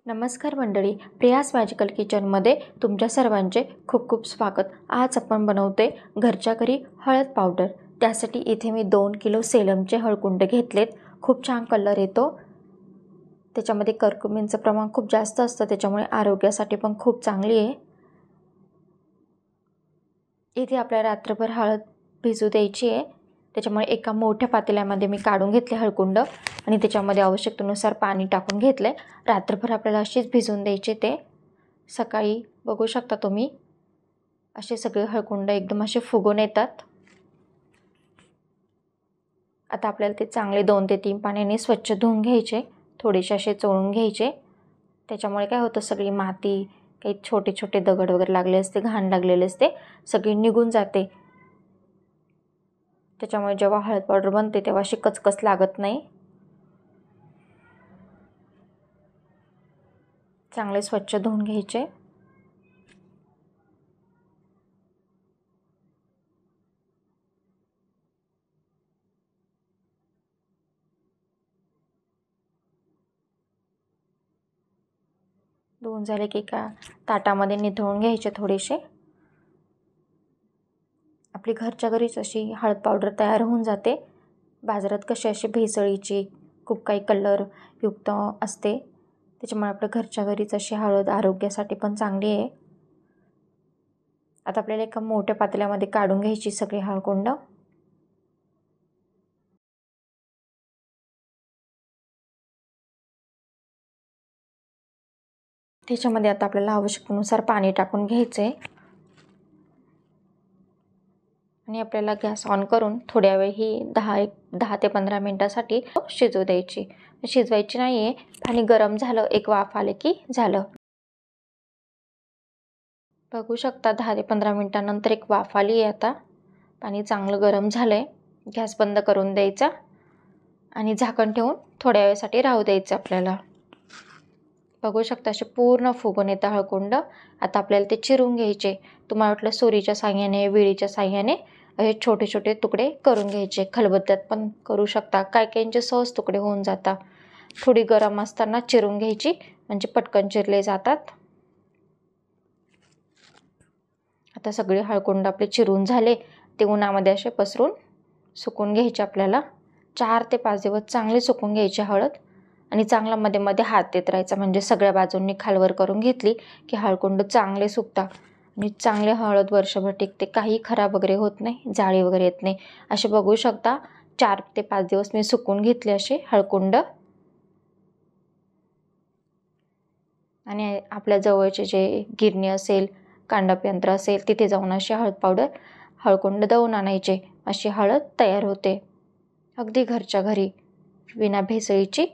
नमस्कार मंडळी, प्रियास मॅजिकल किचनमध्ये तुमच्या सर्वांचे खूप खूप स्वागत। आज आपण बनवते घरच्या घरी हळद पावडर। त्यासाठी इथे मी 2 किलो सेलमचे हळकुंड घेतलेत। खूप छान कलर येतो। त्याच्यामध्ये कर्कुमिनचं प्रमाण खूप जास्त असतं, त्याच्यामुळे आरोग्यासाठी पण खूप चांगली आहे। इथे आपल्याला रात्रभर हळद भिजू द्यायची आहे। त्याच्यामुळे एका मोठ्या पातेल्यामध्ये मी काढून घेतले हळकुंड आणि त्याच्यामध्ये आवश्यकतेनुसार पाणी टाकून घेतले। रात्रभर आपल्याला अशीच भिजवून द्यायचे। ते सकाळी बघू शकता तुम्ही असे सगळे हळकुंड एकदम असे फुगून येतात। आता आपल्याला ते चांगले 2 ते 3 पाण्याने स्वच्छ धुवून घ्यायचे, थोडेसे असे चोळून घ्यायचे। त्याच्यामुळे काय होतं, सगळी माती, काही छोटे छोटे दगड वगैरे लागले असते, घाण लागलेले असते, सगळी निघून जाते। त्याच्यामुळे जेव्हा हळद पावडर बनते तेव्हा अशी कचकच लागत नाही। चांगले स्वच्छ धुवून घ्यायचे। धुवून झाले की एका ताटामध्ये निथळून घ्यायचे थोडेसे। आपली घरच्या घरीच अशी हळद पावडर तयार होऊन जाते। बाजारात कशी अशी भेसळीची खूप काही कलर युक्त असते, त्याच्यामुळे आपल्या घरच्या घरीच अशी हळद आरोग्यासाठी पण चांगली आहे। आता आपल्याला एका मोठ्या पातेल्यामध्ये काढून घ्यायची सगळी हळकुंड। त्याच्यामध्ये आता आपल्याला आवश्यकतेनुसार पाणी टाकून घ्यायचे आणि आपल्याला गॅस ऑन करून थोड्या वेळ ही 10 ते 15 मिनिटांसाठी शिजू द्यायची। शिजवायची नाहीये, पाणी गरम झालं, एक वाफ आले की झालं। बघू शकता 10 ते 15 मिनिटांनंतर एक वाफ आली आहे। आता पाणी चांगलं गरम झालंय। गॅस बंद करून द्यायचा आणि झाकण ठेवून थोड्या वेळसाठी राहू द्यायचं आपल्याला। बघू शकता असे पूर्ण फुगून येतं हळकुंड। आता आपल्याला ते चिरून घ्यायचे। तुम्हाला वाटलं सुरीच्या साहाय्याने, विळीच्या साहाय्याने असे छोटे छोटे तुकडे करून घ्यायचे। खलबत्त्यात पण करू शकता, काही काहींचे सहज तुकडे होऊन जातात। थोडी गरम असताना चिरून घ्यायची, म्हणजे पटकन चिरले जातात। आता सगळे हळकुंड आपले चिरून झाले, ते उन्हामध्ये असे पसरून सुकून घ्यायचे। आपल्याला 4 ते 5 दिवस चांगले सुकून घ्यायचे हळद, आणि चांगला मध्ये मध्ये हात देत राहायचा, म्हणजे सगळ्या बाजूंनी खालवर करून घेतली की हळकुंड चांगले सुकतात आणि चांगले हळद वर्षभर टिकते, काही खराब वगैरे होत नाही, जाळी वगैरे येत नाही। असे बघू शकता 4 ते 5 दिवस मी सुकून घेतले असे हळकुंड। आणि आपल्या जवळचे जे गिरणी असेल, कांडप यंत्र असेल, तिथे जाऊन अशी हळकुंड दळून आणायचे। अशी हळद तयार होते अगदी घरच्या घरी, विना भेसळीची